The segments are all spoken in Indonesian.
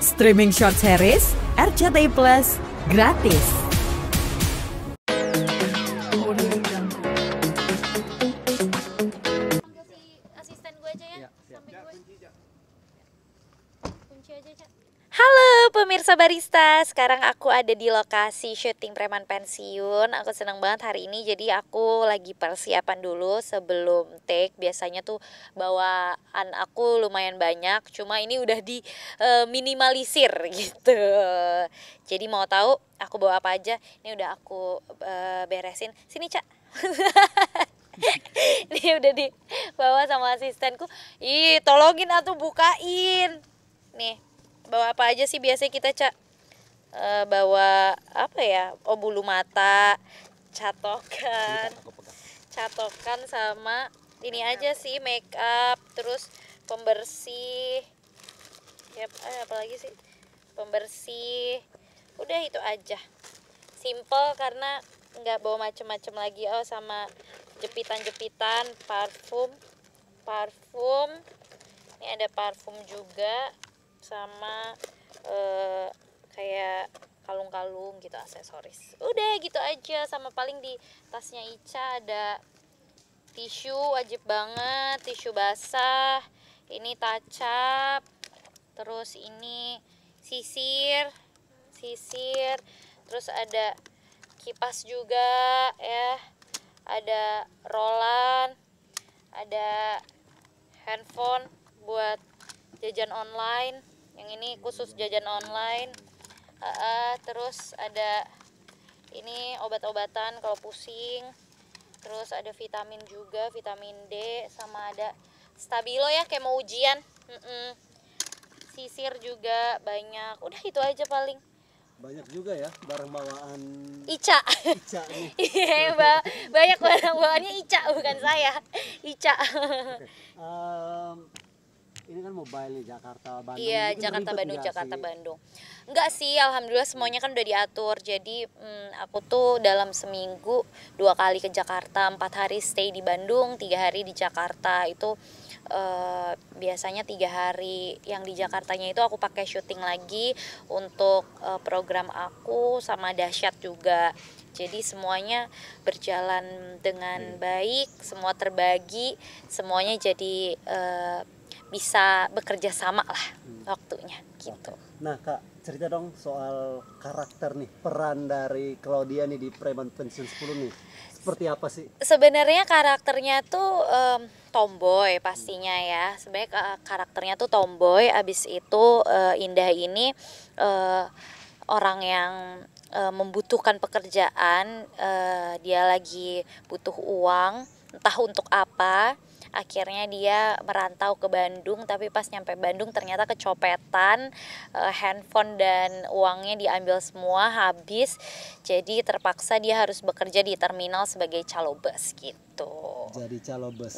Streaming short series RCTI Plus gratis. Asisten gue aja ya, sampai gue. Kunci aja, Cak. Halo pemirsa barista, sekarang aku ada di lokasi syuting Preman Pensiun. Aku senang banget hari ini, jadi aku lagi persiapan dulu sebelum take. Biasanya tuh bawaan aku lumayan banyak, cuma ini udah di minimalisir gitu. Jadi mau tahu aku bawa apa aja? Ini udah aku beresin. Sini, Cak. Ini udah dibawa sama asistenku. Ih, tolongin atuh bukain. Nih, bawa apa aja sih biasanya kita, Cak? Bawa apa ya? Oh, bulu mata, catokan sama ini aja sih, make up, terus pembersih. Yap, apa lagi sih? Pembersih. Udah itu aja. Simple karena nggak bawa macem-macem lagi. Oh, sama jepitan-jepitan, parfum. Ini ada parfum juga, sama kayak kalung-kalung gitu, aksesoris. Udah gitu aja. Sama paling di tasnya Ica ada tisu, wajib banget, tisu basah. Ini tacap. Terus ini sisir. Terus ada kipas juga ya. Ada rolan, ada handphone buat jajan online. Yang ini khusus jajan online. Terus ada ini obat-obatan kalau pusing. Terus ada vitamin juga, vitamin D, sama ada stabilo ya kayak mau ujian. Sisir juga banyak. Udah itu aja paling. Banyak juga ya barang bawaan Ica nih. Iya, banyak barang bawaannya Ica, bukan saya. Ica. Ini kan mobile nih, Jakarta Bandung. Iya, Jakarta Bandung. Enggak sih, alhamdulillah semuanya kan udah diatur. Jadi aku tuh dalam seminggu 2 kali ke Jakarta, 4 hari stay di Bandung, 3 hari di Jakarta. Itu biasanya 3 hari yang di Jakartanya itu aku pakai syuting lagi untuk program aku sama Dahsyat juga. Jadi semuanya berjalan dengan baik, semua terbagi, semuanya jadi bisa bekerja sama lah waktunya gitu. Nah, Kak, cerita dong soal karakter nih, peran dari Claudia nih di Preman Pensiun 10 nih. Seperti apa sih? Sebenarnya karakternya tuh tomboy pastinya ya. Sebenarnya karakternya tuh tomboy. Abis itu Indah ini orang yang membutuhkan pekerjaan. Dia lagi butuh uang, entah untuk apa. Akhirnya dia merantau ke Bandung, tapi pas nyampe Bandung ternyata kecopetan, handphone dan uangnya diambil semua, habis. Jadi terpaksa dia harus bekerja di terminal sebagai calobes gitu. Jadi calobes.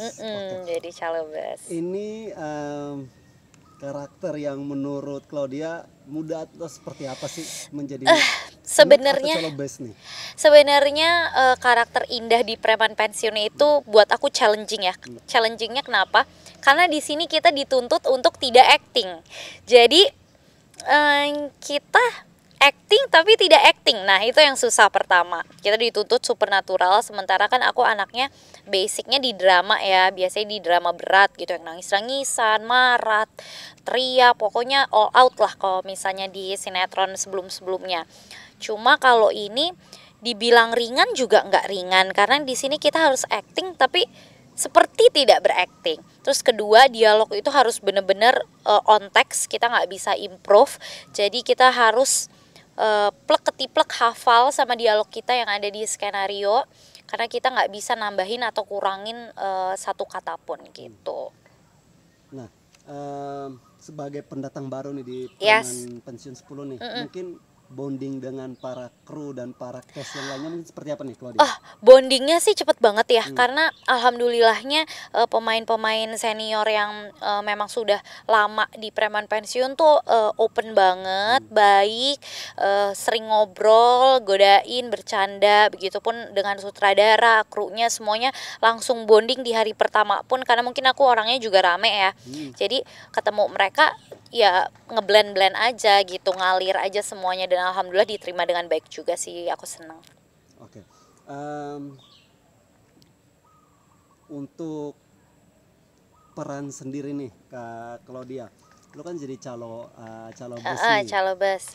Jadi calobes. Ini karakter yang menurut Claudia mudah atau seperti apa sih menjadi sebenarnya calobes nih? Sebenarnya karakter Indah di Preman Pensiun itu buat aku challenging ya. Challengingnya kenapa? Karena di sini kita dituntut untuk tidak acting. Jadi kita acting tapi tidak acting. Nah, itu yang susah pertama. Kita dituntut supernatural, sementara kan aku anaknya basicnya di drama ya. Biasanya di drama berat gitu, yang nangis-nangisan, marah, teriak, pokoknya all out lah kalau misalnya di sinetron sebelum-sebelumnya. Cuma kalau ini dibilang ringan juga nggak ringan, karena di sini kita harus acting tapi seperti tidak berakting. Terus kedua, dialog itu harus benar-benar on text, kita nggak bisa improve. Jadi kita harus plek ketiplek hafal sama dialog kita yang ada di skenario, karena kita nggak bisa nambahin atau kurangin satu kata pun gitu. Nah, sebagai pendatang baru nih di Preman Pensiun 10 nih, mungkin bonding dengan para kru dan para cast yang lainnya mungkin seperti apa nih Claudia? Bondingnya sih cepet banget ya, karena alhamdulillahnya pemain-pemain senior yang memang sudah lama di Preman Pensiun tuh open banget, baik, sering ngobrol, godain, bercanda, begitupun dengan sutradara, krunya, semuanya langsung bonding di hari pertama pun, karena mungkin aku orangnya juga rame ya. Jadi ketemu mereka ya ngeblend-blend aja gitu, ngalir aja semuanya, dan alhamdulillah diterima dengan baik juga sih, aku seneng. Oke. Untuk peran sendiri nih Kak Claudia, lu kan jadi calo bus nih. Calo bus.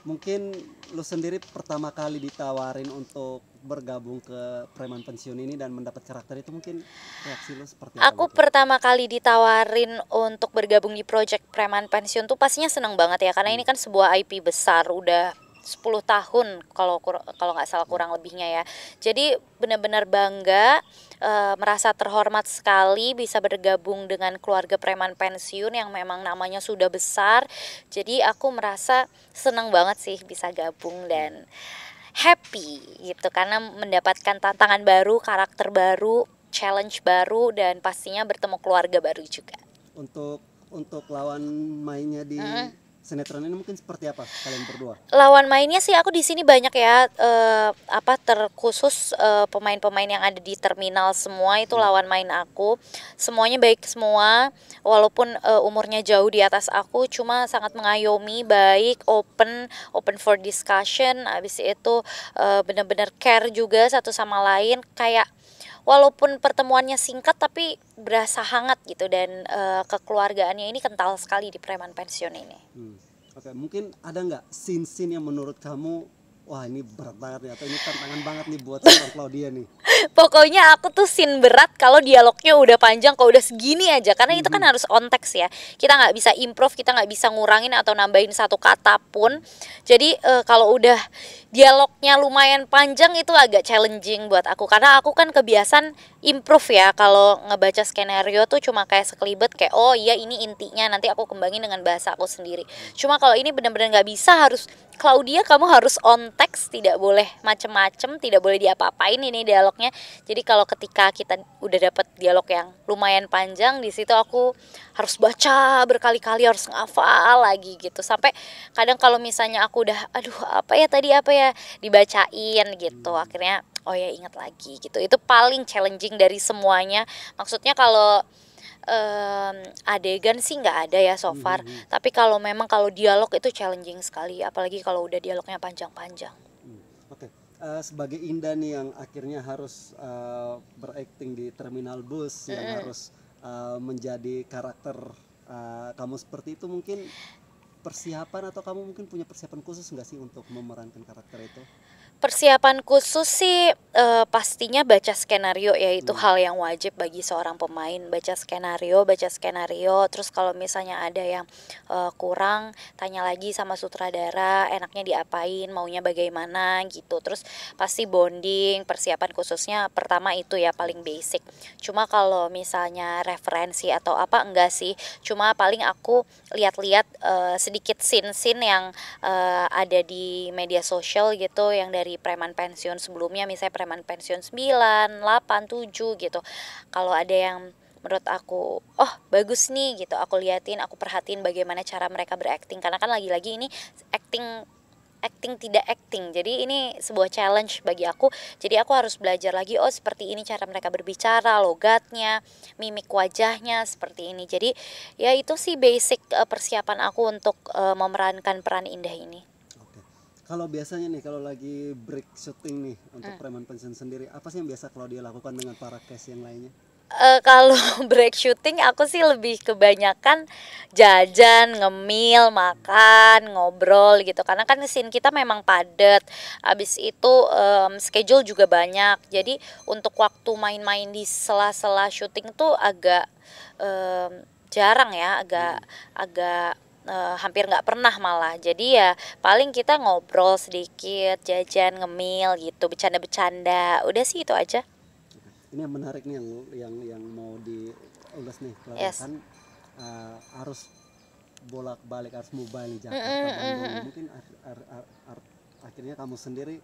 Mungkin lu sendiri pertama kali ditawarin untuk bergabung ke Preman Pensiun ini dan mendapat karakter itu, mungkin reaksi lu seperti apa? Aku gitu? pertama kali ditawarin untuk bergabung di project Preman Pensiun tuh pastinya seneng banget ya, karena ini kan sebuah IP besar, udah 10 tahun kalau nggak salah kurang lebihnya ya. Jadi benar-benar bangga, merasa terhormat sekali bisa bergabung dengan keluarga preman pensiun yang memang namanya sudah besar. Jadi aku merasa senang banget sih bisa gabung dan happy gitu, karena mendapatkan tantangan baru, karakter baru, challenge baru, dan pastinya bertemu keluarga baru juga. Untuk lawan mainnya di sinetron ini mungkin seperti apa kalian berdua? Lawan mainnya sih aku di sini banyak ya, terkhusus pemain-pemain yang ada di terminal semua itu lawan main aku. Semuanya baik semua, walaupun umurnya jauh di atas aku, cuma sangat mengayomi, baik, open for discussion. Habis itu benar-benar care juga satu sama lain, kayak walaupun pertemuannya singkat tapi berasa hangat gitu, dan kekeluargaannya ini kental sekali di Preman Pensiun ini. Oke, mungkin ada nggak scene-scene yang menurut kamu, wah ini berat banget nih, atau ini tantangan banget nih buat seorang Claudia nih? Pokoknya aku tuh scene berat kalau dialognya udah panjang, kalau udah segini aja, karena itu kan harus on text ya, kita nggak bisa improve, kita nggak bisa ngurangin atau nambahin satu kata pun. Jadi kalau udah dialognya lumayan panjang itu agak challenging buat aku, karena aku kan kebiasaan improve ya. Kalau ngebaca skenario tuh cuma kayak sekelibet, kayak oh iya ini intinya, nanti aku kembangin dengan bahasa aku sendiri. Cuma kalau ini benar-benar nggak bisa, harus Claudia kamu harus on text, tidak boleh macem-macem, tidak boleh diapa-apain ini dialognya. Jadi kalau ketika kita udah dapet dialog yang lumayan panjang, di situ aku harus baca berkali-kali, harus ngafal lagi gitu, sampai kadang kalau misalnya aku udah aduh apa ya tadi dibacain gitu, akhirnya oh ya ingat lagi gitu. Itu paling challenging dari semuanya. Maksudnya kalau adegan sih nggak ada ya so far, tapi kalau dialog itu challenging sekali, apalagi kalau udah dialognya panjang-panjang. Oke. Sebagai Indah nih yang akhirnya harus berakting di terminal bus, yang harus menjadi karakter kamu seperti itu, mungkin persiapan atau kamu mungkin punya persiapan khusus nggak sih untuk memerankan karakter itu? Persiapan khusus sih pastinya baca skenario ya, itu hal yang wajib bagi seorang pemain, baca skenario. Terus kalau misalnya ada yang kurang, tanya lagi sama sutradara, enaknya diapain, maunya bagaimana gitu. Terus pasti bonding, persiapan khususnya pertama itu ya paling basic. Cuma kalau misalnya referensi atau apa enggak sih, cuma paling aku lihat-lihat sedikit scene-scene yang ada di media sosial gitu, yang dari Preman Pensiun sebelumnya, misalnya Preman Pensiun 9, 8, 7 gitu. Kalau ada yang menurut aku oh bagus nih gitu, aku liatin, aku perhatiin bagaimana cara mereka berakting, karena kan lagi-lagi ini acting tidak acting, jadi ini sebuah challenge bagi aku. Jadi aku harus belajar lagi, oh seperti ini cara mereka berbicara, logatnya, mimik wajahnya seperti ini. Jadi ya itu sih basic persiapan aku untuk memerankan peran Indah ini. Kalau biasanya nih, kalau lagi break syuting nih untuk Preman Pensiun sendiri, apa sih yang biasa kalau dia lakukan dengan para cast yang lainnya? Kalau break syuting aku sih lebih kebanyakan jajan, ngemil, makan, ngobrol gitu, karena kan scene kita memang padat. Abis itu schedule juga banyak, jadi untuk waktu main-main di sela-sela syuting tuh agak jarang ya, agak hampir nggak pernah malah. Jadi ya paling kita ngobrol sedikit, jajan, ngemil gitu, bercanda-bercanda, udah sih itu aja. Ini yang menarik nih, yang mau diulas nih, kan harus bolak-balik, harus mobile Jakarta Bandung. Mungkin akhirnya kamu sendiri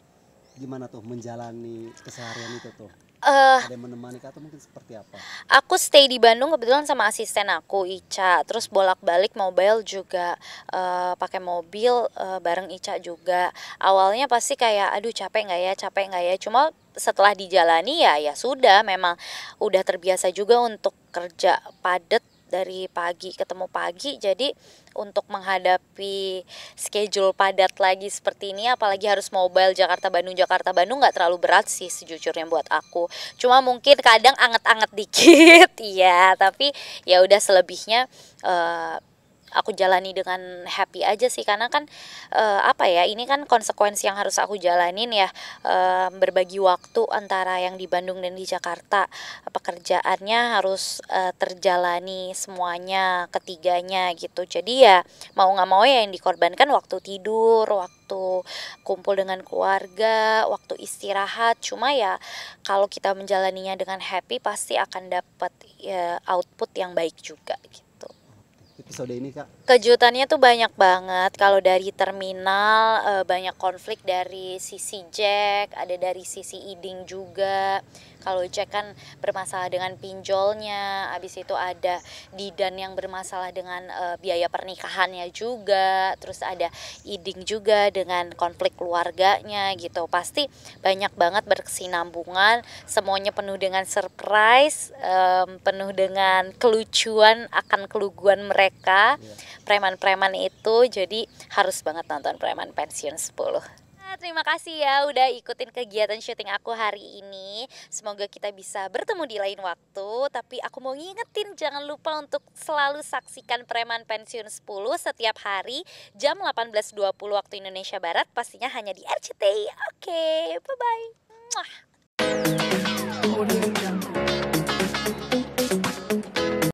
gimana tuh menjalani keseharian itu tuh? Ada yang menemani atau mungkin seperti apa? Aku stay di Bandung kebetulan sama asisten aku Ica, terus bolak-balik mobile juga, pakai mobil bareng Ica juga. Awalnya pasti kayak aduh capek nggak ya, cuma setelah dijalani ya sudah, memang udah terbiasa juga untuk kerja padat dari pagi ketemu pagi. Jadi untuk menghadapi schedule padat lagi seperti ini, apalagi harus mobile Jakarta Bandung nggak terlalu berat sih sejujurnya buat aku. Cuma mungkin kadang anget-anget dikit ya, tapi ya udah selebihnya aku jalani dengan happy aja sih, karena kan apa ya, ini kan konsekuensi yang harus aku jalanin ya, berbagi waktu antara yang di Bandung dan di Jakarta. Pekerjaannya harus terjalani semuanya, ketiganya gitu. Jadi ya mau nggak mau ya yang dikorbankan waktu tidur, waktu kumpul dengan keluarga, waktu istirahat. Cuma ya kalau kita menjalaninya dengan happy pasti akan dapat ya output yang baik juga gitu. Episode ini Kak, Kejutannya tuh banyak banget. Kalau dari terminal banyak konflik dari sisi Jack, ada dari sisi Iding juga. Kalau Jack kan bermasalah dengan pinjolnya, habis itu ada Didan yang bermasalah dengan biaya pernikahannya juga, terus ada Iding juga dengan konflik keluarganya gitu. Pasti banyak banget berkesinambungan, semuanya penuh dengan surprise, penuh dengan kelucuan akan keluguan mereka. Preman-preman itu, jadi harus banget nonton Preman Pensiun 10. Terima kasih ya udah ikutin kegiatan syuting aku hari ini. Semoga kita bisa bertemu di lain waktu. Tapi aku mau ngingetin, jangan lupa untuk selalu saksikan Preman Pensiun 10 setiap hari jam 18.20 waktu Indonesia Barat. Pastinya hanya di RCTI. Oke, bye-bye. Muah.